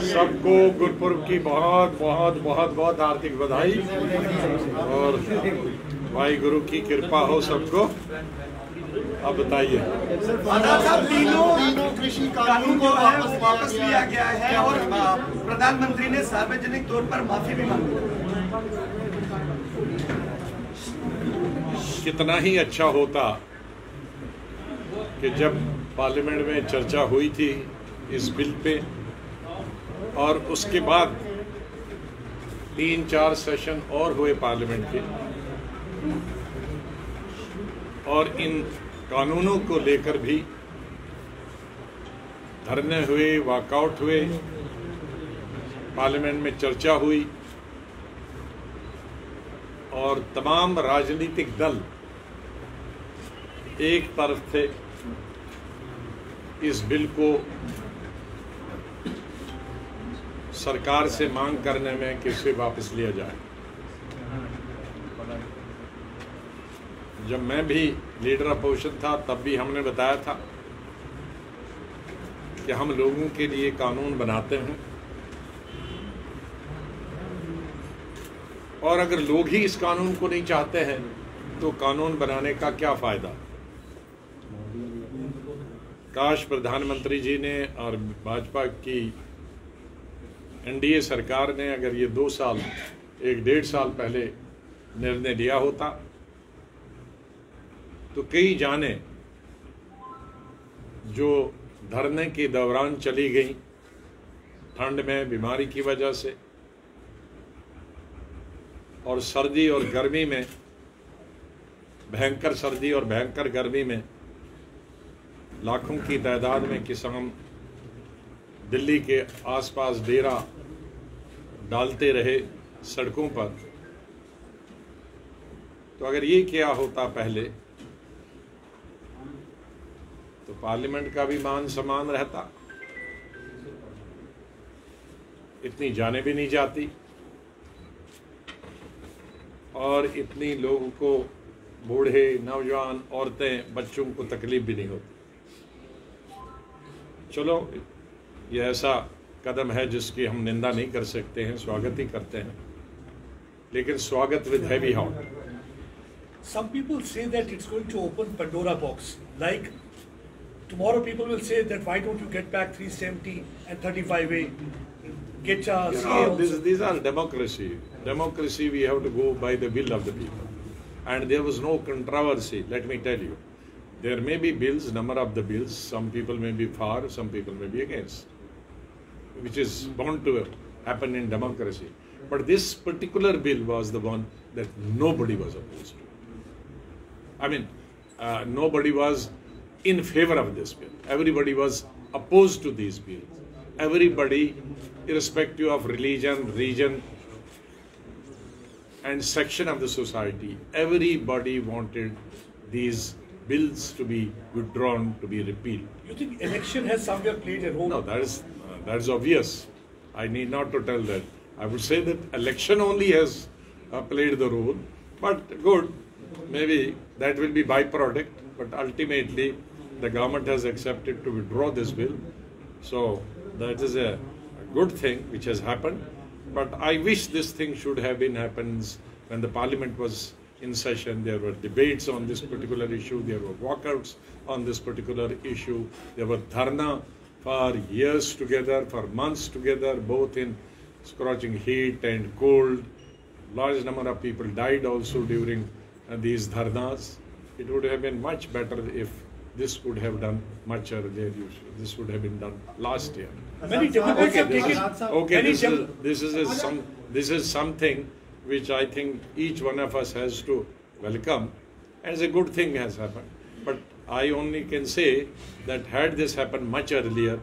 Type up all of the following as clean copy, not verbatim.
सबको गुरपुरब की बहुत बहुत बहुत बहुत हार्दिक बधाई और भाई गुरु की कृपा हो सबको। अब बताइए। तीनों कृषि कानून को वापस लिया गया है और प्रधानमंत्री ने सार्वजनिक तौर पर माफी भी मांगी। कितना ही अच्छा होता कि जब पार्लियामेंट में चर्चा हुई थी इस बिल पे और उसके बाद 3-4 सेशन और हुए पार्लियामेंट के और इन कानूनों को लेकर भी धरने हुए, वॉकआउट हुए, पार्लियामेंट में चर्चा हुई और तमाम राजनीतिक दल एक तरफ थे इस बिल को सरकार से मांग करने में कि इसे वापस लिया जाए। जब मैं भी लीडर अपोजिशन था तब भी हमने बताया था कि हम लोगों के लिए कानून बनाते हैं और अगर लोग ही इस कानून को नहीं चाहते हैं तो कानून बनाने का क्या फायदा। काश प्रधानमंत्री जी ने और भाजपा की एनडीए सरकार ने अगर ये 2 साल 1-1.5 साल पहले निर्णय लिया होता तो कई जानें जो धरने के दौरान चली गई ठंड में, बीमारी की वजह से और सर्दी और गर्मी में, भयंकर सर्दी और भयंकर गर्मी में लाखों की तादाद में किसान दिल्ली के आसपास डेरा डालते रहे सड़कों पर। तो अगर ये किया होता पहले तो पार्लियामेंट का भी मान सम्मान रहता, इतनी जाने भी नहीं जाती और इतनी लोगों को, बूढ़े, नौजवान, औरतें, बच्चों को तकलीफ भी नहीं होती। चलो, यह ऐसा कदम है जिसकी हम निंदा नहीं कर सकते हैं, स्वागत ही करते हैं, लेकिन स्वागत with heavy heart. Some people say that it's going to open Pandora box. Like tomorrow, people will say that why don't you get back 370 and 35A? Get these are democracy. Democracy, we have to go by the will of the people, and there was no controversy. Let me tell you. There may be bills, number of the bills, some people may be for, some people may be against, which is bound to happen in democracy. But this particular bill was the one that nobody was opposed to. I mean, nobody was in favor of this bill. Everybody was opposed to these bills. Everybody, irrespective of religion, region, and section of the society, everybody wanted these bills to be withdrawn, to be repealed. You think election has somewhere played a role? No, that is obvious. I need not to tell that. I would say that election only has played the role, but good, maybe that will be byproduct, but ultimately the government has accepted to withdraw this bill. So that is a good thing which has happened, but I wish this thing should have been happened when the parliament was in session. There were debates on this particular issue, there were walkouts on this particular issue, there were dharna for years together, for months together, both in scorching heat and cold. Large number of people died also during these dharnas. It would have been much better if this would have done much earlier. This would have been done last year. Many Democrats have taken. Okay, this is something which I think each one of us has to welcome, and it's a good thing has happened. But I only can say that had this happened much earlier,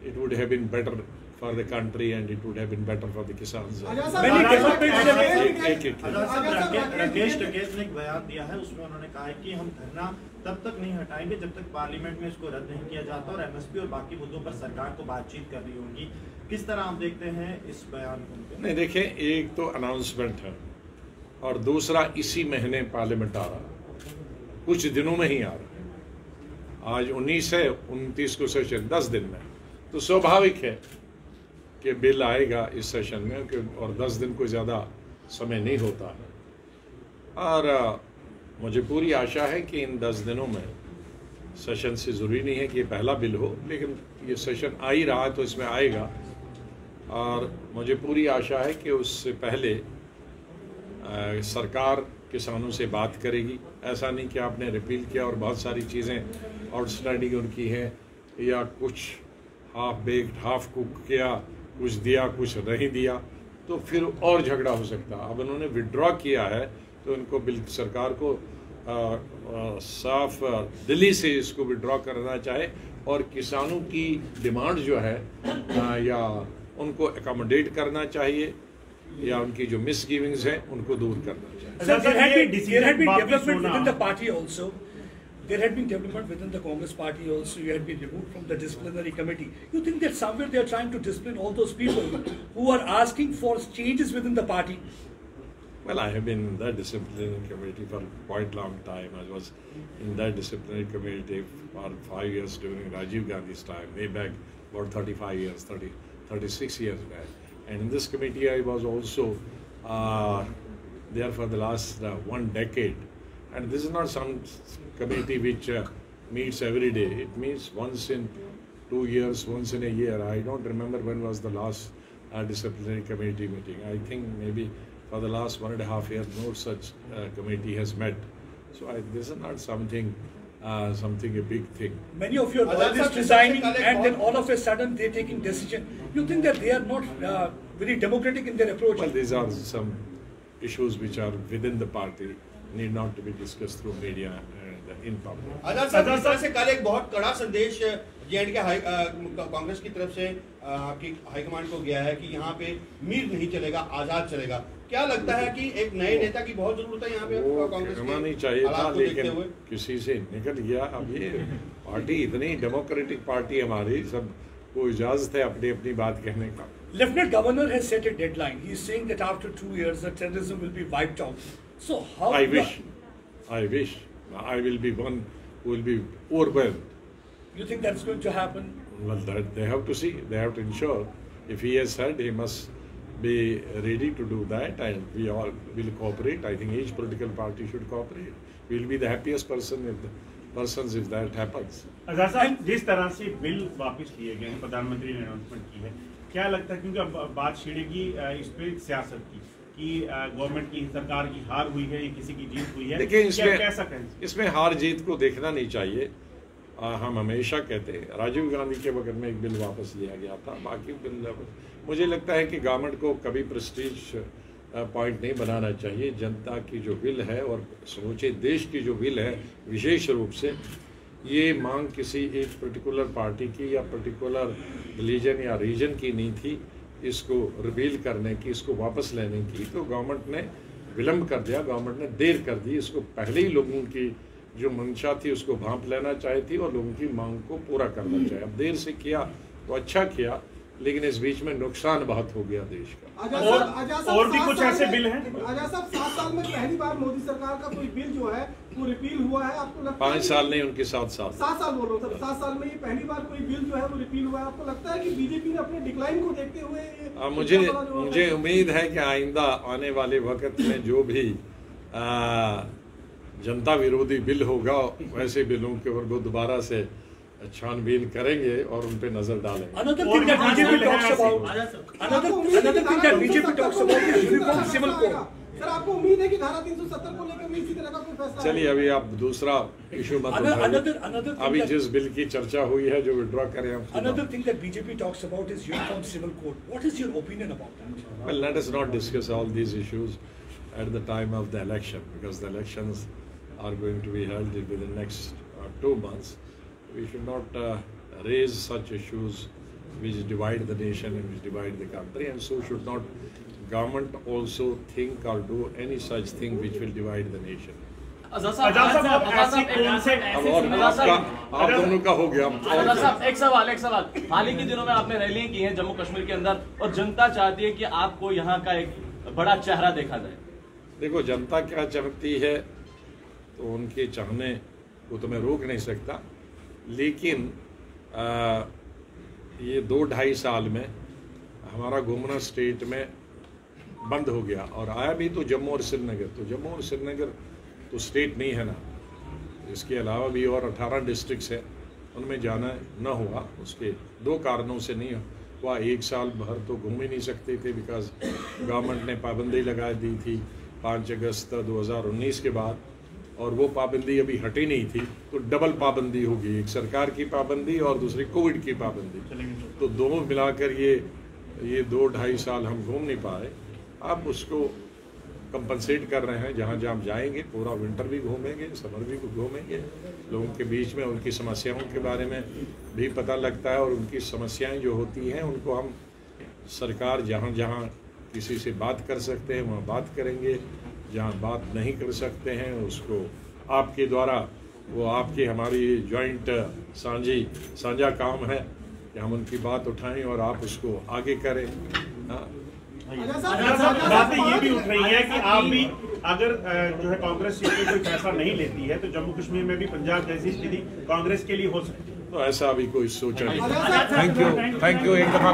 it would have been better for the country and it would have been better for the Kisans. Rakesh Tikait ने एक बयान दिया है, उसमें उन्होंने कहा है कि हम धरना तब तक नहीं हटाएंगे जब तक पार्लियामेंट में इसको रद्द नहीं किया जाता और एमएसपी और बाकी मुद्दों पर सरकार को बातचीत करनी होगी। किस तरह आप देखते हैं इस बयान को? नहीं, देखिए, एक तो अनाउंसमेंट है और दूसरा इसी महीने पार्लियामेंट आ रहा, कुछ दिनों में ही आ रहा। आज 19 है, 29 को सेशन, 10 दिन में, तो स्वाभाविक है कि बिल आएगा इस सेशन में, और 10 दिन को ज़्यादा समय नहीं होता है। और मुझे पूरी आशा है कि इन 10 दिनों में सेशन से ज़रूरी नहीं है कि ये पहला बिल हो, लेकिन ये सेशन आ ही रहा है तो इसमें आएगा। और मुझे पूरी आशा है कि उससे पहले सरकार किसानों से बात करेगी। ऐसा नहीं कि आपने रिपील किया और बहुत सारी चीज़ें आउटस्टैंडिंग उनकी हैं, या कुछ हाफ बेक्ड हाफ कुक किया, कुछ दिया कुछ नहीं दिया, तो फिर और झगड़ा हो सकता है। अब उन्होंने विड्रॉ किया है तो उनको सरकार को साफ दिली से इसको विड्रॉ करना चाहे, और किसानों की डिमांड जो है या उनको अकोमोडेट करना चाहिए, या उनकी जो मिसगिविंग्स हैं उनको दूर करना चाहिए। Sir, there had been development within the party also. There had been development within the Congress party also. You had been removed from the disciplinary committee. You think that somewhere they are trying to discipline all those people who are asking for changes within the party? Well, I have been in that disciplinary committee for quite a long time. I was in that disciplinary committee for 5 years during Rajiv Gandhi's time, way back about 35 years, 36 years back. And in this committee, I was also there for the last 1 decade. And this is not some committee which meets every day. It meets once in 2 years, once in a year. I don't remember when was the last disciplinary committee meeting. I think maybe for the last 1.5 years, no such committee has met. So this is not something a big thing. Many of your loyalists resigning, and then all of a sudden they're taking decision. You think that they are not very democratic in their approach? Well, these are some issues which are within the party, need not to be discussed through media and in public. आजाद साहब, इस तरह से कल एक बहुत कड़ा संदेश J&K Congress की तरफ से आपकी हाईकमांड को गया है कि यहाँ पे मीर नहीं चलेगा, आजाद चलेगा। क्या लगता है कि एक नए नेता की बहुत जरूरत है यहाँ पे कांग्रेस के नहीं चाहिए था, लेकिन हुए? किसी से निकल गया। अब ये पार्टी इतनी डेमोक्रेटिक पार्टी हमारी, सबको इजाजत है अपनी अपनी बात कहने का। Lieutenant Governor has set a deadline. He is saying that after 2 years, the terrorism will be wiped out. So how? I wish I will be one who will be overwhelmed. You think that's going to happen? Well, that they have to see. They have to ensure. If he has said, he must be ready to do that, and we all will cooperate. I think each political party should cooperate. We will be the happiest persons if that happens. आजाद साहब, जिस तरह से bill वापस लिए गए हैं, प्रधानमंत्री ने अनाउंसमेंट की है, क्या लगता है, क्योंकि अब बात छिड़ेगी इस पे सियासत की कि गवर्नमेंट की, सरकार की हार हुई है या किसी की जीत हुई है? देखिए, इसमें हार जीत को देखना नहीं चाहिए। हम हमेशा कहते हैं, राजीव गांधी के वक्त में एक बिल वापस लिया गया था, बाकी बिल मुझे लगता है कि गवर्नमेंट को कभी प्रेस्टीज पॉइंट नहीं बनाना चाहिए। जनता की जो विल है और समूचे देश की जो विल है, विशेष रूप से ये मांग किसी एक पर्टिकुलर पार्टी की या पर्टिकुलर रिलीजन या रीजन की नहीं थी, इसको रिवील करने की, इसको वापस लेने की। तो गवर्नमेंट ने विलम्ब कर दिया, गवर्नमेंट ने देर कर दी। इसको पहले ही लोगों की जो मंशा थी उसको भांप लेना चाहिए थी और लोगों की मांग को पूरा करना चाहिए। अब देर से किया तो अच्छा किया, लेकिन इस बीच में नुकसान बहुत हो गया देश का। और भी कुछ ऐसे बिल हैं? आजाद साहब, 7 साल में पहली बार मोदी सरकार का कोई बिल जो है वो रिपील हुआ है, आपको लगता है? 5 साल नहीं, उनके 7 साल। 7 साल बोल रहा हूँ, 7 साल में ये पहली बार कोई बिल जो है वो रिपील हुआ है। आपको लगता है कि बीजेपी ने अपने डिक्लाइन को देखते हुए मुझे उम्मीद है कि आइंदा आने वाले वक्त में जो भी जनता विरोधी बिल होगा, वैसे बिलों के ऊपर वो दोबारा से छानबीन करेंगे और उन पे नजर डालेंगे। Another thing that BJP talks about is uniform civil code. Sir, आपको उम्मीद है कि धारा 370 को लेकर भी इसी तरह का कोई फैसला? चलिए, अभी आप दूसरा इशू मत उठाइए। अभी जिस बिल की चर्चा हुई है, जो विड्रॉ करें हम। Another thing that BJP talks about is uniform civil code. What is your opinion about that? Well, let us not discuss all these issues at the time of the election, because the elections are going to be held within the next 2 months. We should not raise such issues which divide the nation and which divide the country, and so should not government also think or do any such thing which will divide the nation. आप दोनों का हो गया। एक सवाल हाल ही के दिनों में आपने रैलियां की हैं जम्मू कश्मीर के अंदर, और जनता चाहती है कि आपको यहाँ का एक बड़ा चेहरा देखा जाए। देखो, जनता क्या चाहती है तो उनके चाहने को तो मैं रोक नहीं सकता, लेकिन ये 2-2.5 साल में हमारा घूमना स्टेट में बंद हो गया, और आया भी तो जम्मू और श्रीनगर। तो जम्मू और श्रीनगर तो स्टेट नहीं है ना, इसके अलावा भी और 18 डिस्ट्रिक्ट्स है, उनमें जाना न हुआ। उसके 2 कारणों से नहीं हुआ। 1 साल भर तो घूम ही नहीं सकते थे, बिकॉज गवर्नमेंट ने पाबंदी लगा दी थी 5 अगस्त 2019 के बाद, और वो पाबंदी अभी हटी नहीं थी, तो डबल पाबंदी होगी, एक सरकार की पाबंदी और दूसरी कोविड की पाबंदी। तो दोनों मिलाकर ये 2-2.5 साल हम घूम नहीं पाए। अब उसको कंपनसेट कर रहे हैं, जहाँ जहाँ जाएंगे पूरा विंटर भी घूमेंगे, समर भी घूमेंगे, लोगों के बीच में उनकी समस्याओं के बारे में भी पता लगता है, और उनकी समस्याएं जो होती हैं उनको हम सरकार जहाँ जहाँ किसी से बात कर सकते हैं वहाँ बात करेंगे, जहाँ बात नहीं कर सकते हैं उसको आपके द्वारा, वो आपकी हमारी जॉइंट साझा काम है कि हम उनकी बात उठाएं और आप उसको आगे करें। बातें ये भी उठ रही है कि आप भी अगर जो है कांग्रेस सीट पे कोई फैसला नहीं लेती है तो जम्मू कश्मीर में भी पंजाब जैसी स्थिति कांग्रेस के लिए हो सकती है। तो ऐसा अभी कोई सोचा नहीं। थैंक यू एक दफा